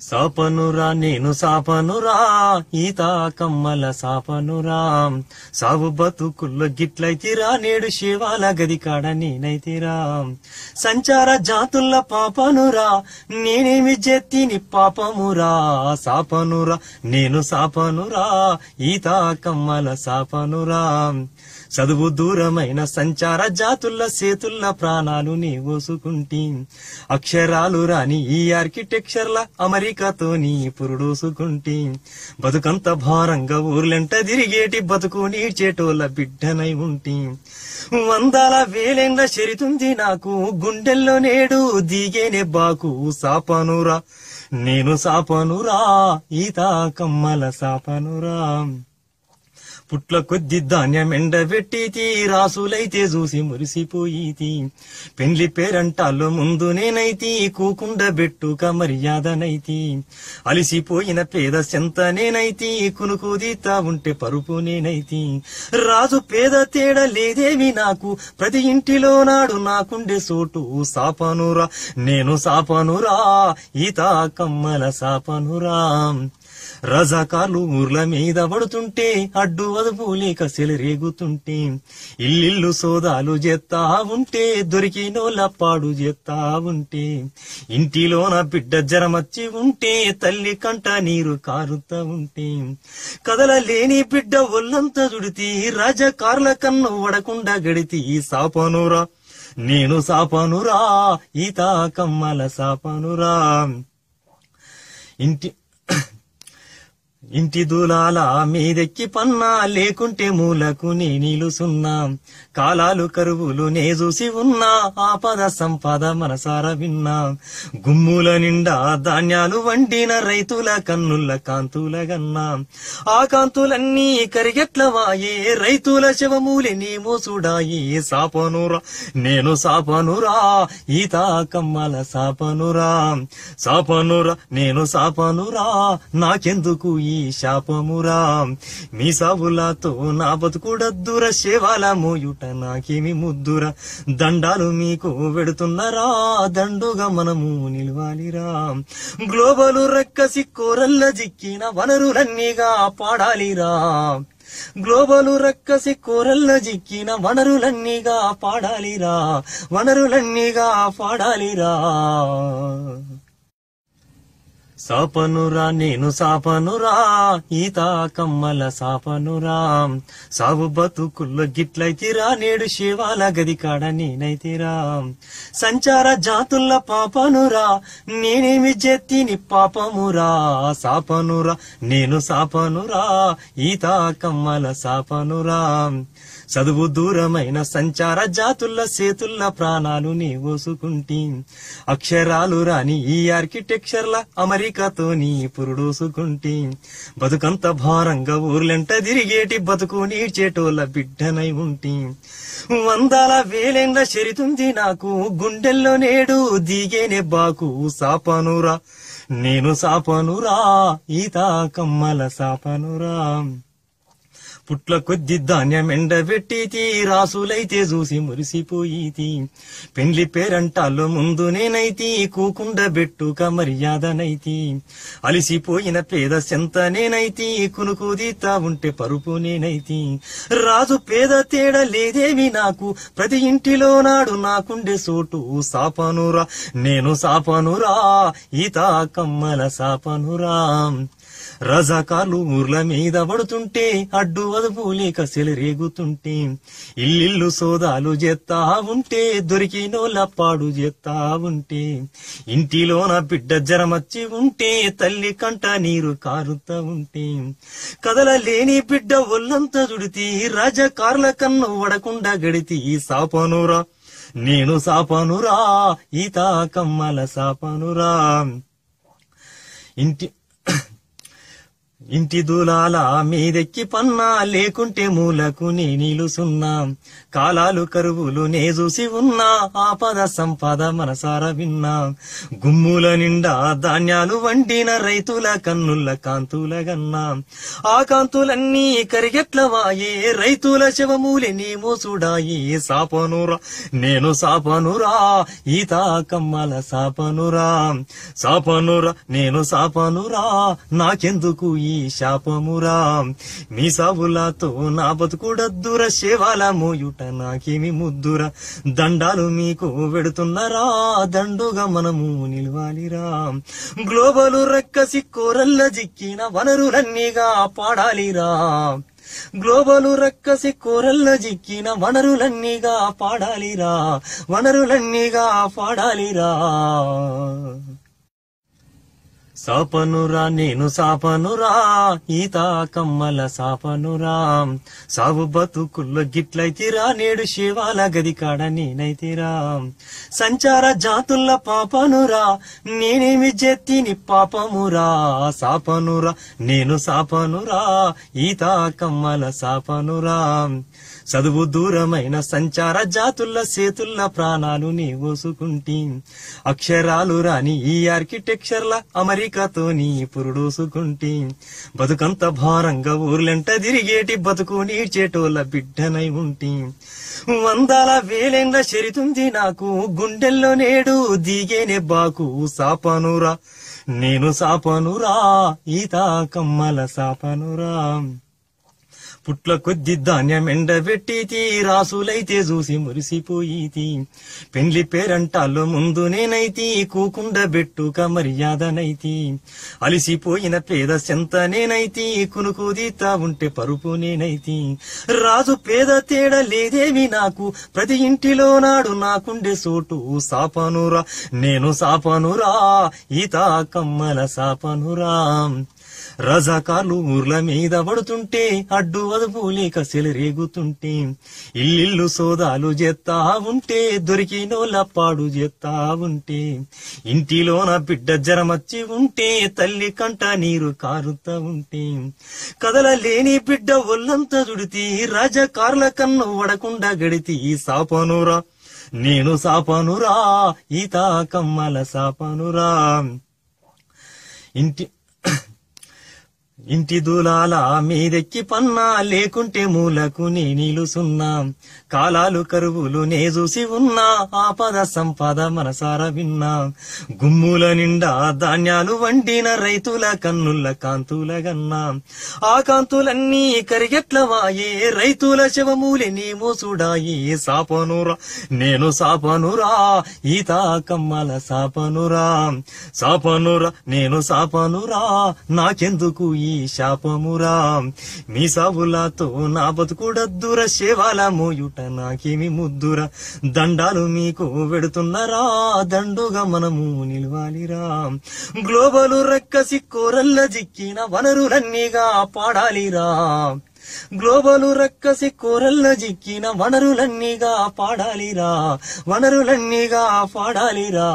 సాపనురా నేను సాపనురా ఈత కమ్మల సాపనురా సాగు బతుకుల్లో గిట్లయితిరా నేడు శివాల గది కాడ నేనైతిరా సంచార జాతుల పాపనురా నేనేమి జెత్తిని పాపమురా సాపనురా నేను సాపనురా ఈత కమ్మల సాపనురా చదువు దూరమైన సంచార జాతుల సేతుల్ల ప్రాణాలు నీ ఓసుకుంటీ అక్షరాలు రాని ఈ ఆర్కిటెక్చర్ల అమెరికాతో నీ పురుడోసుకుంటీ బతుకంత భారంగా ఊర్లెంట తిరిగేటి బతుకు నీడ్చేటోళ్ళ బిడ్డనై ఉంటీ వందల వేలెండ్ల చరితుంది నాకు గుండెల్లో నేడు దిగేనే బాకు సాపనురా నేను సాపనురా ఈత కమ్మల సాపనురా పుట్ల కొద్ది ధాన్యం ఎండబెట్టితి రాసులైతే చూసి మురిసిపోయితి పెండ్లి పేరంటాల్లో ముందు నేనైతి కూకుండ బెట్టుక మర్యాదనైతి అలిసిపోయిన పేద సెంత నేనైతి కునుకుదీతా ఉంటే పరుపు నేనైతి రాజు పేద తేడ లేదేవి నాకు ప్రతి ఇంటిలో నాడు నాకుండే సోటు సాపనురా నేను సాపనురా ఈత కమ్మల సాపనురా రజాకార్లు ఊర్ల మీద పడుతుంటే అడ్డు అదుపు లేక సెలరేగుతుంటే ఇల్లిల్లు సోదాలు చేస్తా ఉంటే దొరికినోళ్ళ పాడు చేస్తా ఉంటే ఇంటిలోన బిడ్డ జరమచ్చి ఉంటే తల్లి కంట నీరు కారుతా ఉంటే కదలలేని బిడ్డ ఒళ్ళంతా చుడితి రజాకార్ల కన్ను వడకుండా గడితి సాపనురా నేను సాపనురా ఈత కమ్మల సాపనురా ఇంటి దూలాల మీదెక్కి పన్నా లేకుంటే మూలకు నే నిలుసున్నా కాలాలు కరువులు నే చూసి ఉన్నా ఆపద సంపద మనసార విన్నా గుమ్ముల నిండా ధాన్యాలు వండిన రైతుల కన్నుల కాంతుల గన్నా ఆ కాంతులన్నీ కరిగెట్ల వాయే రైతుల శవమూలే నీ మోసుడాయే సాపనురా నేను సాపనురా ఈత కమ్మల సాపనురా సాపనురా నేను సాపనురా నాకెందుకు ఈ శాపమురా మీ సావులతో నా బతుకుడద్దుర శేవాల మోయుట నాకేమి ముద్దురా దండాలు మీకు వెడుతున్నారా దండుగా మనము నిలవాలిరా గ్లోబల్ రక్కసి కోరల్ల జిక్కిన వనరులన్నీగా పాడాలిరా గ్లోబల్ రక్కసి కోరల్ల జిక్కిన వనరులన్నీగా పాడాలిరా వనరులన్నీగా పాడాలిరా సాపనురా నేను సాపనురా ఈత కమ్మల సాపనురా సాగు బతుకుల్లో గిట్లయితిరా నేడు శివాల గది కాడ నేనైతిరా సంచార జాతుల పాపనురా నేనేమి జెత్తిని పాపమురా సాపనురా నేను సాపనురా ఈత కమ్మల సాపనురా చదువు దూరమైన సంచార జాతుల సేతుల్ల ప్రాణాలు నీ ఓసుకుంటీ అక్షరాలు రాని ఈ ఆర్కిటెక్చర్ల అమెరికాతో నీ పురుడోసుకుంటీ బతుకంత భారంగా ఊర్లెంట తిరిగేటి బతుకు నీడ్చేటోళ్ళ బిడ్డనై ఉంటీ వందల వేలెండ్ల చరితుంది నాకు గుండెల్లో నేడు దిగేనే బాకు సాపనురా నేను సాపనురా ఈత కమ్మల సాపనురా పుట్ల కొద్ది ధాన్యం ఎండబెట్టితి రాసులైతే చూసి మురిసిపోయితి పెండ్లి పేరంటాల్లో ముందు నేనైతి కూకుండ బెట్టుక మర్యాదనైతి అలిసిపోయిన పేద సెంత నేనైతి కునుకుదీతా ఉంటే పరుపు నేనైతి రాజు పేద తేడ లేదేవి నాకు ప్రతి ఇంటిలో నాడు నాకుండే సోటు సాపనురా నేను సాపనురా ఈత కమ్మల సాపనురా రజాకార్లు ఊర్ల మీద పడుతుంటే అడ్డు అదుపు లేక సెలరేగుతుంటే ఇల్లిల్లు సోదాలు చేస్తా ఉంటే దొరికినోళ్ళ పాడు చేస్తా ఉంటే ఇంటిలోన బిడ్డ జరమచ్చి ఉంటే తల్లి కంట నీరు కారుతా ఉంటే కదలలేని బిడ్డ ఒళ్ళంతా చుడితి రజాకార్ల కన్ను వడకుండా గడితి సాపనురా నేను సాపనురా ఈత కమ్మల సాపనురా ఇంటి దూలాల మీదెక్కి పన్నా లేకుంటే మూలకు నే నిలుసున్నా కాలాలు కరువులు నే చూసి ఉన్నా ఆపద సంపద మనసార విన్నా గుమ్ముల నిండా ధాన్యాలు వండిన రైతుల కన్నుల కాంతుల గన్నా ఆ కాంతులన్నీ కరిగెట్లవాయే రైతుల శవమూలె నీ మోసుడాయే సాపనురా నేను సాపనురా ఈత కమ్మల సాపనురా సాపనురా నేను సాపనురా నాకెందుకు ఈ శాపమురా మీ సావులతో నా బతుకుడద్దుర శేవాల మోయుట నాకేమి ముద్దురా దండాలు మీకు వెడుతున్నారా దండుగా మనము నిలవాలిరా గ్లోబలు రక్కసి కోరల్ల జిక్కిన వనరులన్నీగా పాడాలిరా గ్లోబలు రక్కసి కోరల్ల జిక్కిన వనరులన్నీగా పాడాలిరా వనరులన్నీగా పాడాలిరా సాపనురా నేను సాపనురా ఈత కమ్మల సాపనురా సాగు బతుకుల్లో గిట్లయితిరా నేడు శివాల గది కాడ నేనైతిరా సంచార జాతుల పాపనురా నేనేమి జెత్తిని పాపమురా సాపనురా నేను సాపనురా ఈత కమ్మల సాపనురా చదువు దూరమైన సంచార జాతుల సేతుల్ల ప్రాణాలు నీ ఓసుకుంటీ అక్షరాలు రాని ఈ ఆర్కిటెక్చర్ల అమెరికాతో నీ పురుడోసుకుంటీ బతుకంత భారంగా ఊర్లెంట తిరిగేటి బతుకు నీడ్చేటోళ్ళ బిడ్డనై ఉంటీ వందల వేలెండ్ల చెరితుంది నాకు గుండెల్లో నేడు దిగేనే బాకు సాపనురా నేను సాపనురా ఈత కమ్మల సాపనురా పుట్ల కొద్ది ధాన్యం ఎండబెట్టితి రాసులైతే చూసి మురిసిపోయితి పెండ్లి పేరంటాల్లో ముందు నేనైతి కూకుండ బెట్టుక మర్యాదనైతి అలిసిపోయిన పేద సెంత నేనైతి కునుకుదీతా ఉంటే పరుపు నేనైతి రాజు పేద తేడా లేదేవి నాకు ప్రతి ఇంటిలో నాడు నాకుండే సోటు సాపనురా నేను సాపనురా ఈత కమ్మల సాపనురా రజాకార్లు ఊర్ల మీద పడుతుంటే అడ్డు అదుపు లేక సెలరేగుతుంటే ఇల్లిల్లు సోదాలు చేస్తా ఉంటే దొరికినోళ్ళ పాడు చేస్తా ఉంటే ఇంటిలోన బిడ్డ జరమచ్చి ఉంటే తల్లి కంట నీరు కారుతా ఉంటే కదలలేని బిడ్డ ఒళ్ళంతా చుడితి రజాకార్ల కన్ను వడకుండా గడితి సాపనురా నేను సాపనురా ఈత కమ్మల సాపనురా ఇంటి దూలాల మీదెక్కి పన్నా లేకుంటే మూలకు నే నిలుసున్నా కాలాలు కరువులు నే చూసి ఉన్నా ఆపద సంపద మనసార విన్నా గుమ్ముల నిండా ధాన్యాలు వండిన రైతుల కన్నుల కాంతుల గన్నా ఆ కాంతులన్నీ కరిగెట్లవాయే రైతుల శవమూలె నీ మోసుడాయే సాపనురా నేను సాపనురా ఈత కమ్మల సాపనురా సాపనురా నేను సాపనురా నాకెందుకు ఈ శాపమురా మీ సావులతో నా బతుకుడద్దుర శేవాల మోయుట నాకేమి ముద్దురా దండాలు మీకు వెడుతున్నారా దండుగా మనము నిలవాలిరా గ్లోబలు రక్కసి కోరల్ల జిక్కిన వనరులన్నీగా పాడాలిరా గ్లోబలు రక్కసి కోరల్ల జిక్కిన వనరులన్నీగా పాడాలిరా వనరులన్నీగా పాడాలిరా